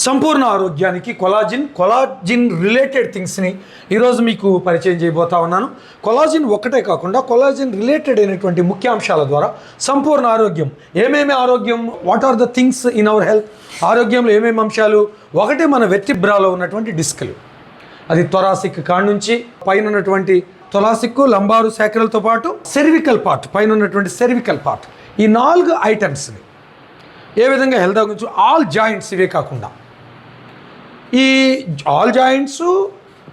సంపూర్ణ ఆరోగ్యానికి collagen related థింగ్స్ని ఈరోజు మీకు పరిచయం చేయబోతా ఉన్నాను. కొలాజిన్ ఒక్కటే కాకుండా కొలాజిన్ రిలేటెడ్ అయినటువంటి ముఖ్యాంశాల ద్వారా సంపూర్ణ ఆరోగ్యం. ఏమేమి ఆరోగ్యం, what are the things in our health, ఆరోగ్యంలో ఏమేమి అంశాలు. ఒకటి మన వెర్టిబ్రాలో ఉన్నటువంటి డిస్కులు, అది థొరాసిక్ కాడ నుంచి పైన ఉన్నటువంటి థొరాసిక్, లంబారు శాఖలతో పాటు సెర్వికల్ పార్ట్, పైన ఉన్నటువంటి సెర్వికల్ పార్ట్, ఈ 4 ఐటమ్స్ని ఏ విధంగా హెల్త్ గురించి, ఆల్ జాయింట్స్ ఇవే కాకుండా ఈ all joints,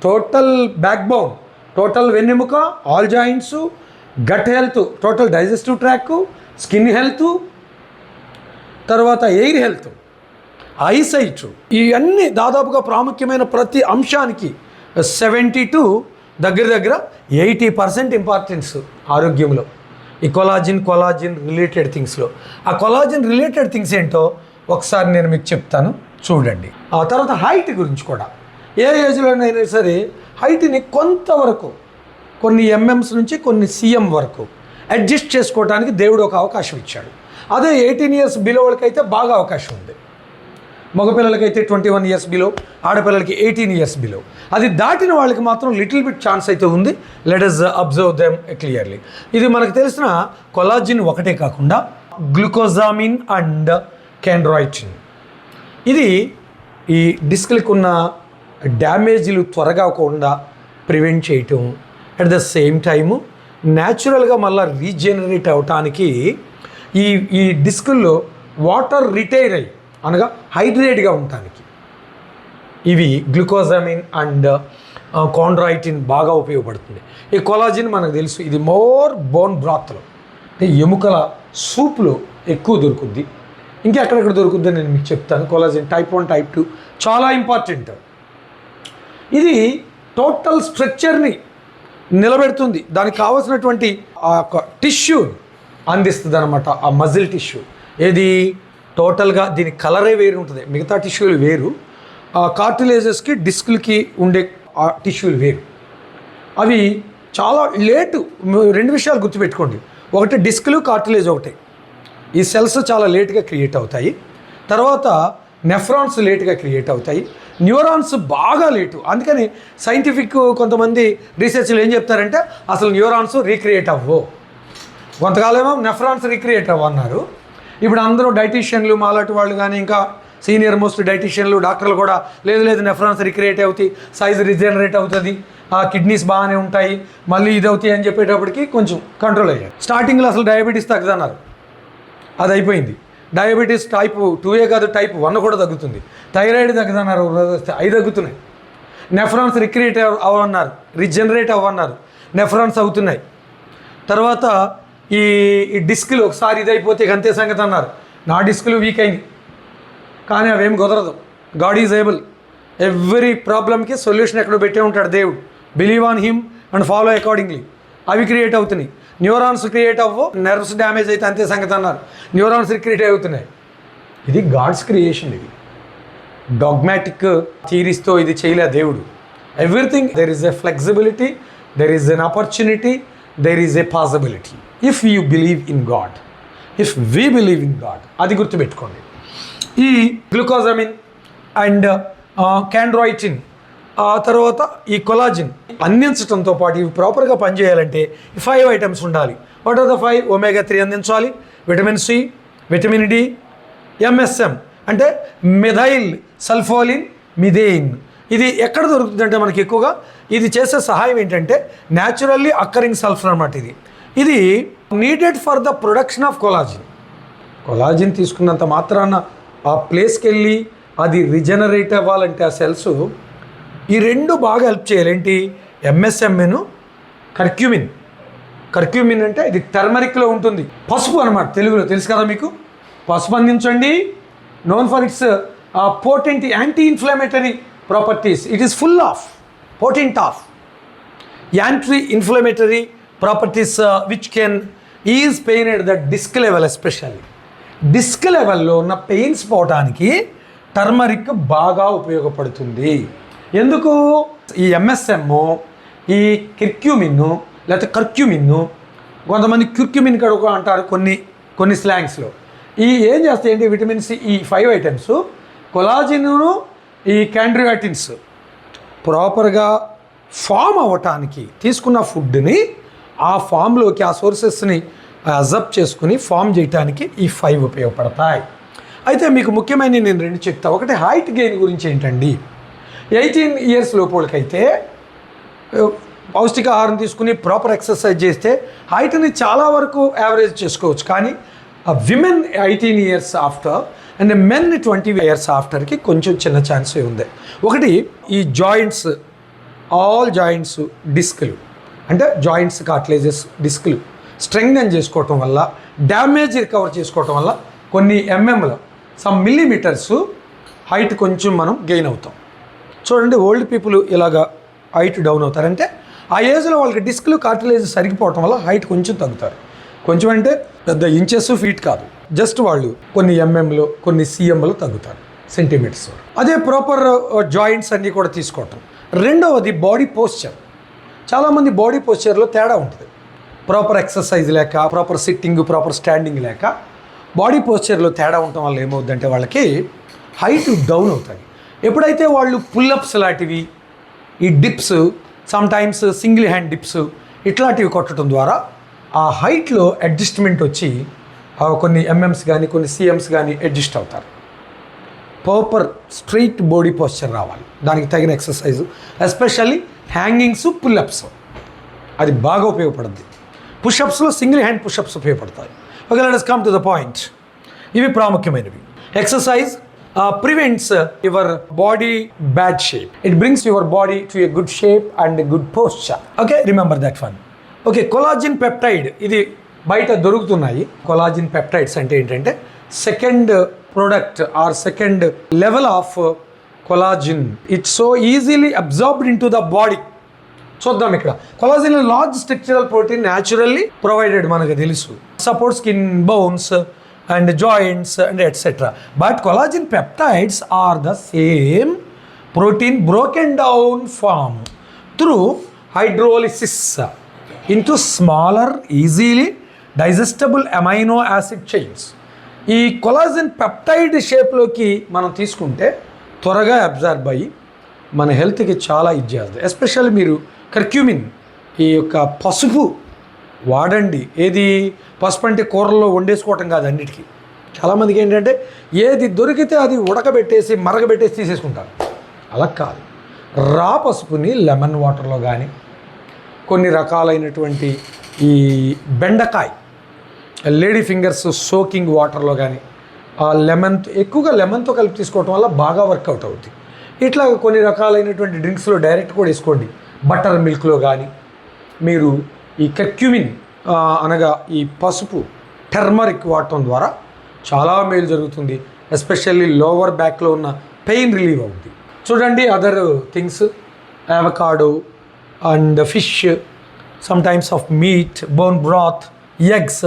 total backbone, total వెన్నెముక, all joints, gut health, total digestive tract, skin health, తర్వాత ఎయిర్ హెల్త్, ఐసైట్, ఇవన్నీ దాదాపుగా ప్రాముఖ్యమైన ప్రతి అంశానికి 70 to దగ్గర 80% ఇంపార్టెన్స్ ఆరోగ్యంలో ఈ కొలాజిన్ రిలేటెడ్ థింగ్స్లో. ఆ కొలాజిన్ రిలేటెడ్ థింగ్స్ ఏంటో ఒకసారి నేను మీకు చెప్తాను, చూడండి. ఆ తర్వాత హైట్ గురించి కూడా, ఏ ఏజ్లోనైనా సరే హైట్ని కొంతవరకు, కొన్ని ఎంఎంస్ నుంచి కొన్ని సిఎం వరకు అడ్జస్ట్ చేసుకోవడానికి దేవుడు ఒక అవకాశం ఇచ్చాడు. అదే 18 years బిలో వాళ్ళకైతే బాగా అవకాశం ఉంది. మగపిల్లలకైతే 21 years బిలో, ఆడపిల్లలకి 18 years బిలో. అది దాటిన వాళ్ళకి మాత్రం లిటిల్ బిట్ ఛాన్స్ అయితే ఉంది. Let us observe them clearly. ఇది మనకు తెలిసిన కొలాజిన్ ఒకటే కాకుండా గ్లూకోజామిన్ అండ్ కెండ్రాయిటిన్, ఇది ఈ డిస్క్లకు ఉన్న డ్యామేజ్లు త్వరగా కాకుండా ప్రివెంట్ చేయటం, అట్ ద సేమ్ టైము న్యాచురల్గా మళ్ళీ రీజనరేట్ అవటానికి ఈ డిస్కుల్లో వాటర్ రిటైర్ అయ్యి, అనగా హైడ్రేట్గా ఉండటానికి ఇవి గ్లూకోజామిన్ అండ్ కాండ్రాయిటిన్ బాగా ఉపయోగపడుతుంది. ఈ కొలాజిన్ మనకు తెలుసు, ఇది మోర్ బోన్ బ్రాత్లో, అంటే ఎముకల సూప్లో ఎక్కువ దొరుకుద్ది. ఇంకెక్కడెక్కడ దొరుకుద్ది నేను మీకు చెప్తాను. కొలాజిన్ టైప్ 1, టైప్ 2 చాలా ఇంపార్టెంట్. ఇది టోటల్ స్ట్రక్చర్ని నిలబెడుతుంది, దానికి కావాల్సినటువంటి ఆ యొక్క టిష్యూ అందిస్తుంది అనమాట, ఆ మజిల్ టిష్యూ. ఏది టోటల్గా దీని కలరే వేరు ఉంటుంది, మిగతా టిష్యూలు వేరు. కార్టిలేజెస్కి డిస్కులకి ఉండే ఆ టిష్యూలు వేరు. అవి చాలా లేటు. 2 విషయాలు గుర్తుపెట్టుకోండి, ఒకటి డిస్కులు, కార్టిలేజ్ ఒకటే. ఈ సెల్స్ చాలా లేట్గా క్రియేట్ అవుతాయి. తర్వాత నెఫ్రాన్స్ లేట్గా క్రియేట్ అవుతాయి. న్యూరాన్స్ బాగా లేటు. అందుకని సైంటిఫిక్ కొంతమంది రీసెర్చ్లు ఏం చెప్తారంటే అసలు న్యూరాన్స్ రీక్రియేట్ అవ్వవు. కొంతకాలమేమో నెఫ్రాన్స్ రీక్రియేట్ అవ్వన్నారు. ఇప్పుడు అందరూ డైటీషియన్లు, మాలాంటి వాళ్ళు కానీ ఇంకా సీనియర్ మోస్ట్ డైటీషియన్లు, డాక్టర్లు కూడా లేదు నెఫ్రాన్స్ రిక్రియేట్ అవుతాయి, సైజ్ రిజనరేట్ అవుతుంది, ఆ కిడ్నీస్ బాగానే ఉంటాయి, మళ్ళీ ఇది అవుతాయి అని చెప్పేటప్పటికి కొంచెం కంట్రోల్ అయ్యాయి. స్టార్టింగ్లో అసలు డయాబెటీస్ తగ్గదన్నారు, అది అయిపోయింది. డయాబెటీస్ టైప్ 2 కాదు, టైప్ 1 కూడా తగ్గుతుంది. థైరాయిడ్ తగ్గదన్నారు, అవి తగ్గుతున్నాయి. నెఫ్రాన్స్ రిక్రియేట్ అవ్వన్నారు, రిజనరేట్ అవ్వన్నారు, నెఫ్రాన్స్ అవుతున్నాయి. తర్వాత ఈ డిస్కులు ఒకసారి ఇది అయిపోతే అంతే సంగతి అన్నారు. నా డిస్కులు వీక్ అయింది, కానీ అవేం కుదరదు. God is able. ఎవ్రీ ప్రాబ్లమ్కి సొల్యూషన్ ఎక్కడో పెట్టే ఉంటాడు దేవుడు. Believe on him and follow accordingly. అవి క్రియేట్ అవుతున్నాయి. న్యూరాన్స్ క్రియేట్ అవ్వు, నర్వ్స్ డ్యామేజ్ అయితే అంతే సంగతి అన్నారు, న్యూరాన్స్ క్రియేట్ అవుతున్నాయి. ఇది గాడ్స్ క్రియేషన్. ఇది డాగ్మాటిక్ థియరీస్తో ఇది చేయలే దేవుడు. Everything there is a flexibility, there is an opportunity, there is a possibility if you believe in God, if we believe in God. అది గుర్తుపెట్టుకోండి. ఈ గ్లూకోజామిన్ అండ్ కాండ్రాయిటిన్, ఆ తర్వాత ఈ కొలాజిన్ అందించడంతో పాటు ఇవి ప్రాపర్గా పనిచేయాలంటే 5 items ఉండాలి. What are the 5? omega-3 అందించాలి, vitamin C, vitamin D, MSM అంటే మెథైల్ సల్ఫోలిన్ మిథేన్. ఇది ఎక్కడ దొరుకుతుందంటే మనకి ఎక్కువగా ఇది చేసే సహాయం ఏంటంటే న్యాచురల్లీ అక్కరింగ్ సల్ఫర్ అన్నమాట. ఇది needed for the production of collagen. Collagen తీసుకున్నంత మాత్రాన ఆ ప్లేస్కి వెళ్ళి అది రిజనరేట్ అవ్వాలంటే ఆ సెల్స్ ఈ 2 బాగా హెల్ప్ చేయాలి. ఏంటి? ఎంఎస్ఎంను, కర్క్యూమిన్ అంటే ఇది టర్మరిక్లో ఉంటుంది, పసుపు అనమాట, తెలుగులో తెలుసు కదా మీకు. పసుపు అందించండి, known for its potent anti inflammatory properties. It is full of potent of anti inflammatory properties which can ease pain at the disc level. Especially disc లెవెల్లో ఉన్న పెయిన్స్ పోవటానికి టర్మరిక్ బాగా ఉపయోగపడుతుంది. ఎందుకు? ఈ ఎంఎస్ఎమ్, ఈ కిర్క్యూమిన్ లేకపోతే కర్క్యూమిన్, కొంతమంది క్యూర్క్యూమిన్ కూడా అంటారు కొన్ని స్లాంగ్స్లో. ఈ ఏం చేస్తాయి అంటే విటమిన్ సి, ఈ 5 items కొలాజిన్ను ఈ కాండ్రియాటిన్స్ ప్రాపర్గా ఫామ్ అవ్వటానికి తీసుకున్న ఫుడ్ని ఆ ఫామ్లోకి ఆ సోర్సెస్ని అబ్జర్బ్ చేసుకుని ఫామ్ చేయడానికి ఈ 5 ఉపయోగపడతాయి. అయితే మీకు ముఖ్యమైన నేను 2 చెప్తా. ఒకటి హైట్ గెయిన్ గురించి ఏంటండి, 18 ఇయర్స్ లోపలికైతే పౌష్టికాహారం తీసుకుని ప్రాపర్ ఎక్సర్సైజ్ చేస్తే హైట్ని చాలా వరకు యావరేజ్ చేసుకోవచ్చు. కానీ women 18 years after and men 20 years ఆఫ్టర్కి కొంచెం చిన్న ఛాన్స్ ఉంది. ఒకటి ఈ జాయింట్స్, ఆల్ జాయింట్స్ డిస్క్లు అంటే జాయింట్స్ కార్టిలేజెస్ డిస్క్లు స్ట్రెంగ్థెన్ చేసుకోవటం వల్ల, డ్యామేజ్ రికవర్ చేసుకోవటం వల్ల కొన్ని ఎంఎంలు సమ్ మిల్లీమీటర్స్ హైట్ కొంచెం మనం గెయిన్ అవుతాం. చూడండి, ఓల్డ్ పీపుల్ ఇలాగా హైట్ డౌన్ అవుతారంటే ఆ ఏజ్లో వాళ్ళకి డిస్క్లు కార్టిలేజ్ సరిగిపోవటం వల్ల హైట్ కొంచెం తగ్గుతారు. కొంచెం అంటే పెద్ద ఇంచెస్ ఫీట్ కాదు, జస్ట్ వాళ్ళు కొన్ని ఎంఎంలు కొన్ని సిఎంలు తగ్గుతారు, సెంటీమీటర్స్. అదే ప్రాపర్ జాయింట్స్ అన్నీ కూడా తీసుకోవటం. రెండవది బాడీ పోస్చర్. చాలామంది బాడీ పోస్చర్లో తేడా ఉంటుంది. ప్రాపర్ ఎక్సర్సైజ్ లేక, ప్రాపర్ సిట్టింగ్, ప్రాపర్ స్టాండింగ్ లేక బాడీ పోస్చర్లో తేడా ఉండటం వల్ల ఏమవుతుందంటే వాళ్ళకి హైట్ డౌన్ అవుతుంది. ఎప్పుడైతే వాళ్ళు పుల్అప్స్ లాంటివి, ఈ dips, sometimes single hand dips ఇట్లాంటివి కొట్టడం ద్వారా ఆ హైట్లో అడ్జస్ట్మెంట్ వచ్చి కొన్ని ఎంఎంస్ కానీ కొన్ని సిఎంస్ కానీ అడ్జస్ట్ అవుతారు. ప్రాపర్ స్ట్రైట్ బాడీ పోస్చర్ రావాలి, దానికి తగిన ఎక్సర్సైజ్, ఎస్పెషల్లీ హ్యాంగింగ్స్, పుల్అప్స్ అది బాగా ఉపయోగపడుద్ది. పుషప్స్లో సింగిల్ హ్యాండ్ పుషప్స్ ఉపయోగపడతాయి. Okay, let us come to the point. ఇవి ప్రాముఖ్యమైనవి. Exercise prevents your body bad shape. It brings your body to a good shape and a good posture. Okay, remember that one. Okay, collagen peptide ఇది బయట దొరుకుతున్నాయి. Collagen peptides అంటే ఏంటంటే second product or second level of collagen. It's so easily absorbed in to the body. చూద్దాం ఇక్కడ. Collagen large structural protein naturally provided, మనకు తెలుసు. Support skin, bones and joints and etc. But collagen peptides are the same protein broken down form through hydrolysis into smaller, easily digestible amino acid chains. ఈ collagen peptide షేప్లోకి మనం తీసుకుంటే త్వరగా absorb అయ్యి మన హెల్త్కి చాలా ఇది చేస్తుంది. ఎస్పెషల్లీ మీరు కర్క్యూమిన్, ఈ యొక్క పసుపు వాడండి. ఏది పసుపు అంటే కూరల్లో వండేసుకోవటం కాదు, అన్నిటికీ. చాలామందికి ఏంటంటే ఏది దొరికితే అది ఉడకబెట్టేసి మరగబెట్టేసి తీసేసుకుంటారు. అలా కాదు, రా పసుపుని లెమన్ వాటర్లో కానీ, కొన్ని రకాలైనటువంటి ఈ బెండకాయ, లేడీ ఫింగర్స్ సోకింగ్ వాటర్లో కానీ, ఆ ఎక్కువగా లెమన్తో కలిపి తీసుకోవటం వల్ల బాగా వర్కౌట్ అవుతుంది. ఇట్లా కొన్ని రకాలైనటువంటి డ్రింక్స్లో డైరెక్ట్ కూడా వేసుకోండి. బటర్ మిల్క్లో కానీ మీరు ఈ కర్క్యూమిన్ అనగా ఈ పసుపు, టర్మరిక్ వాడటం ద్వారా చాలా మేలు జరుగుతుంది. ఎస్పెషల్లీ లోవర్ బ్యాక్లో ఉన్న పెయిన్ రిలీవ్ అవుతుంది. చూడండి, other things, avocado and fish, some times of meat, bone broth, eggs,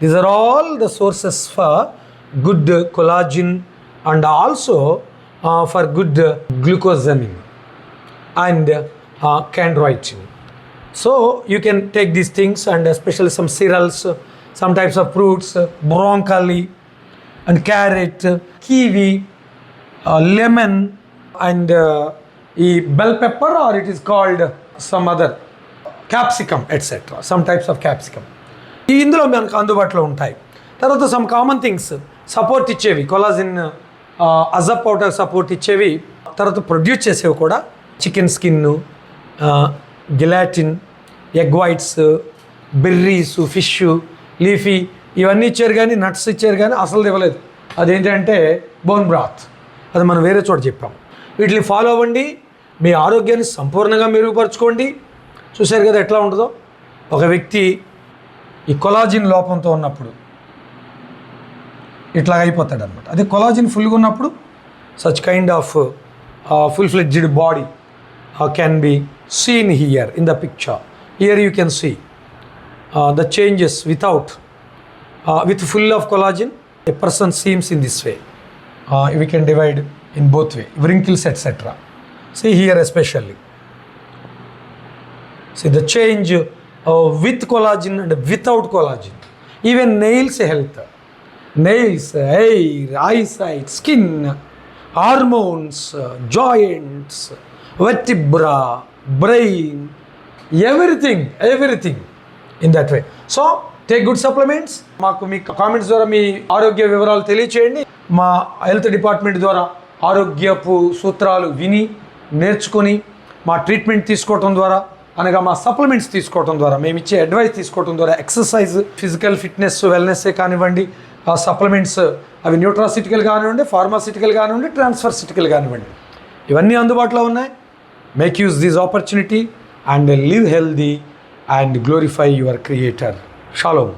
these are all the sources for good collagen and also for good glucosamine and chondroitin. So you can take these things, and especially some cereals, some types of fruits, broccoli and carrot, kiwi, lemon and bell pepper, or it is called some other capsicum, etc. Some types of capsicum. ఇందులో మనకు అందుబాటులో ఉంటాయి. తర్వాత some common things support ఇచ్చేవి, collagen అజప్ powder support ఇచ్చేవి, తర్వాత produce చేసేవి కూడా చికెన్ స్కిన్ను, gelatin, egg whites, berries, fish, leafy ఇవన్నీ ఇచ్చారు. కానీ నట్స్ ఇచ్చారు, కానీ అసలు ఇవ్వలేదు. అదేంటంటే బోన్ బ్రాత్, అది మనం వేరే చోట చెప్పాం. వీటిని ఫాలో అవ్వండి, మీ ఆరోగ్యాన్ని సంపూర్ణంగా మెరుగుపరచుకోండి. చూశారు కదా ఎట్లా ఉంటుందో. ఒక వ్యక్తి ఈ కొలాజిన్ లోపంతో ఉన్నప్పుడు ఇట్లా అయిపోతాడు అనమాట. అదే కొలాజిన్ ఫుల్గా ఉన్నప్పుడు such kind of full fledged body can be seen here in the picture. Here you can see the changes with full of collagen. A person seems in this way. We can divide in both way, wrinkles etc. See here especially. See the change with collagen and without collagen. Even nails health, nails, hair, eyesight, skin, hormones, joints, vertebra, brain, everything in that way. So take good supplements. మాకు మీ comments ద్వారా మీ ఆరోగ్య వివరాలు తెలియచేయండి. మా health department ద్వారా ఆరోగ్యపు సూత్రాలు విని నేర్చుకొని మా ట్రీట్మెంట్ తీసుకోవటం ద్వారా, అనగా మా సప్లిమెంట్స్ తీసుకోవటం ద్వారా, మేము ఇచ్చే అడ్వైస్ తీసుకోవటం ద్వారా, ఎక్సర్సైజ్, ఫిజికల్ ఫిట్నెస్, వెల్నెస్సే కానివ్వండి, ఆ సప్లిమెంట్స్ అవి న్యూట్రాసిటికల్ కానివ్వండి, ఫార్మాసిటికల్ కానివ్వండి, ట్రాన్స్ఫర్సిటికల్ కానివ్వండి, ఇవన్నీ అందుబాటులో ఉన్నాయి. Make use this opportunity and live healthy and glorify your creator. Shalom.